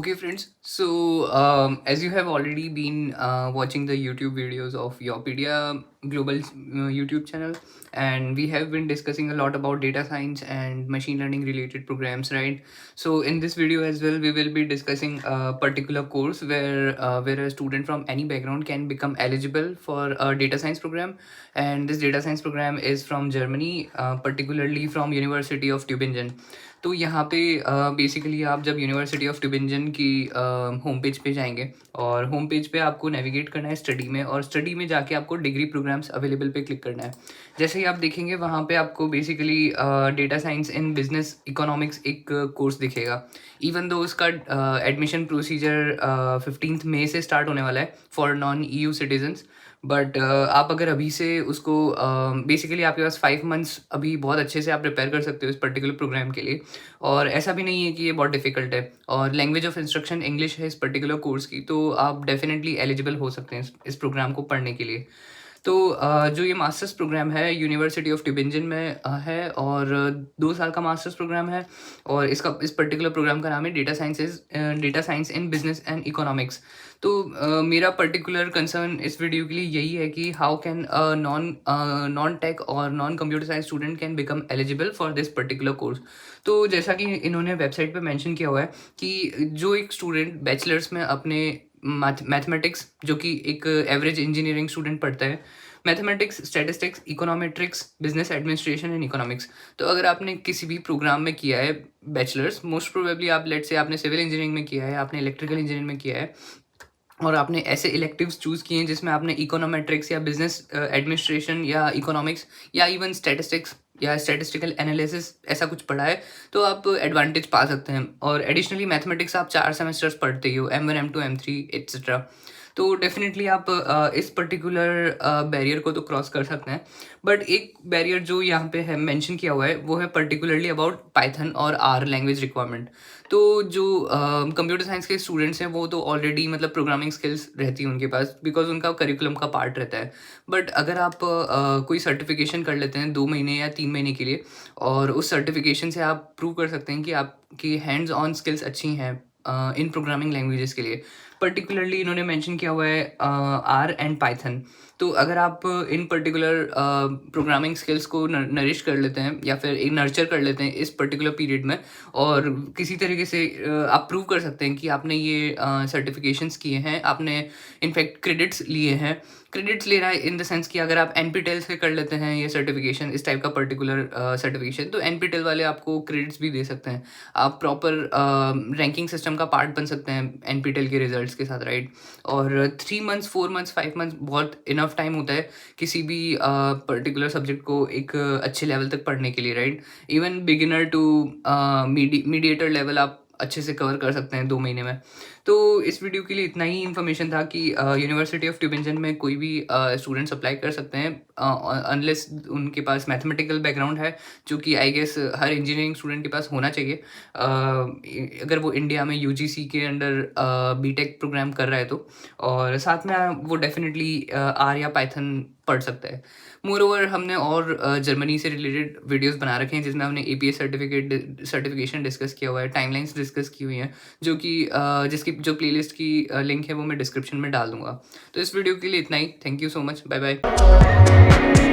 Okay, friends. So, as you have already been watching the YouTube videos of Yopedia Global YouTube channel, and we have been discussing a lot about data science and machine learning related programs, right? So, in this video as well, we will be discussing a particular course where a student from any background can become eligible for a data science program, and this data science program is from Germany, particularly from University of Tübingen. तो यहाँ पे basically आप जब university of ट्यूबिंजन की home page पे जाएंगे और home page पे आपको नेविगेट करना है स्टडी में, और स्टडी में जाके आपको डिग्री प्रोग्राम्स अवेलेबल पे क्लिक करना है। जैसे ही आप देखेंगे वहाँ पे आपको basically data science in business economics एक कोर्स दिखेगा। इवन दो उसका एडमिशन प्रोसीजर 15 मई से स्टार्ट होने वाला है for non EU citizens, but आप अगर अभी से उसको बेसिकली आपके पास 5 मंथ्स अभी बहुत अच्छे से आप प्रिपेयर कर सकते हो इस पर्टिकुलर प्रोग्राम के लिए। और ऐसा भी नहीं है कि ये बहुत डिफिकल्ट है, और लैंग्वेज ऑफ इंस्ट्रक्शन इंग्लिश है इस पर्टिकुलर कोर्स की, तो आप डेफिनेटली एलिजिबल हो सकते हैं इस प्रोग्राम को पढ़ने के लिए। तो जो ये मास्टर्स प्रोग्राम है यूनिवर्सिटी ऑफ ट्यूबिंजन में है, और 2 साल का मास्टर्स प्रोग्राम है, और इस पर्टिकुलर प्रोग्राम का नाम है data science in business and economics. तो मेरा पर्टिकुलर कंसर्न इस वीडियो के लिए यही है कि हाउ कैन नॉन टेक और non computer science student can become eligible for this particular course. तो जैसा कि इन्होंने वेबसाइट पे मेंशन किया हुआ है कि जो एक स्टूडेंट बैचलर्स में अपने मैथमेटिक्स, जो कि एक एवरेज इंजीनियरिंग स्टूडेंट पढ़ता है, mathematics, statistics, econometrics, business administration and economics. तो अगर आपने किसी भी प्रोग्राम में किया है बैचलर्स, मोस्ट प्रोबेबली आप लेट से आपने सिविल इंजीनियरिंग में किया है, आपने इलेक्ट्रिकल इंजीनियरिंग में किया है, और आपने ऐसे इलेक्टिव्स चूज़ किए हैं जिसमें आपने इकोनॉमेट्रिक्स या बिजनेस एडमिनिस्ट्रेशन या इकोनॉमिक्स या इवन स्टैटिस्टिक्स या स्टैटिस्टिकल एनालिसिस ऐसा कुछ पढ़ा है, तो आप एडवांटेज पा सकते हैं। और एडिशनली मैथमेटिक्स आप 4 सेमेस्टर्स पढ़ते ही हो, M1 M2 M3 एट्सेट्रा। तो डेफिनेटली आप इस पर्टिकुलर बैरियर को तो क्रॉस कर सकते हैं। बट एक बैरियर जो यहाँ पे है मेंशन किया हुआ है वो है पर्टिकुलरली अबाउट पाइथन और R लैंग्वेज रिक्वायरमेंट। तो जो कंप्यूटर साइंस के स्टूडेंट्स हैं वो तो ऑलरेडी मतलब प्रोग्रामिंग स्किल्स रहती है उनके पास, बिकॉज उनका करिकुलम का पार्ट रहता है। बट अगर आप कोई सर्टिफिकेशन कर लेते हैं 2 महीने या 3 महीने के लिए, और उस सर्टिफिकेशन से आप प्रूव कर सकते हैं कि आपकी हैंड्स ऑन स्किल्स अच्छी हैं इन प्रोग्रामिंग लैंग्वेजेस के लिए। पर्टिकुलरली इन्होंने मेंशन किया हुआ है R एंड पाइथन। तो अगर आप इन पर्टिकुलर प्रोग्रामिंग स्किल्स को नरिश कर लेते हैं या फिर एक नर्चर कर लेते हैं इस पर्टिकुलर पीरियड में, और किसी तरीके से आप प्रूव कर सकते हैं कि आपने ये सर्टिफिकेशंस किए हैं, आपने इनफैक्ट क्रेडिट्स लिए हैं। क्रेडिट्स ले रहा है इन द सेंस कि अगर आप NPTEL से कर लेते हैं ये सर्टिफिकेशन, इस टाइप का पर्टिकुलर सर्टिफिकेशन, तो NPTEL वाले आपको क्रेडिट्स भी दे सकते हैं। आप प्रॉपर रैंकिंग सिस्टम का पार्ट बन सकते हैं NPTEL के रिजल्ट्स के साथ, राइट। और 3 मंथ्स 4 मंथ्स 5 मंथ्स बहुत इनफ टाइम होता है किसी भी पर्टिकुलर सब्जेक्ट को एक अच्छे लेवल तक पढ़ने के लिए, right. Even beginner to mediator level आप अच्छे से कवर कर सकते हैं 2 महीने में। तो इस वीडियो के लिए इतना ही इन्फॉर्मेशन था कि यूनिवर्सिटी ऑफ ट्यूबिंजन में कोई भी स्टूडेंट्स अप्लाई कर सकते हैं अनलेस उनके पास मैथमेटिकल बैकग्राउंड है, जो कि आई गेस हर इंजीनियरिंग स्टूडेंट के पास होना चाहिए अगर वो इंडिया में UGC के अंडर BTech प्रोग्राम कर रहा है तो। और साथ में वो डेफिनेटली R या पाइथन पढ़ सकता है। मोरओवर हमने और जर्मनी से रिलेटेड वीडियोस बना रखे हैं जिसमें हमने APA सर्टिफिकेशन डिस्कस किया हुआ है, टाइमलाइंस डिस्कस की हुई हैं, जो कि जिसकी जो प्लेलिस्ट की लिंक है वो मैं डिस्क्रिप्शन में डाल दूंगा। तो इस वीडियो के लिए इतना ही। Thank you so much, bye bye.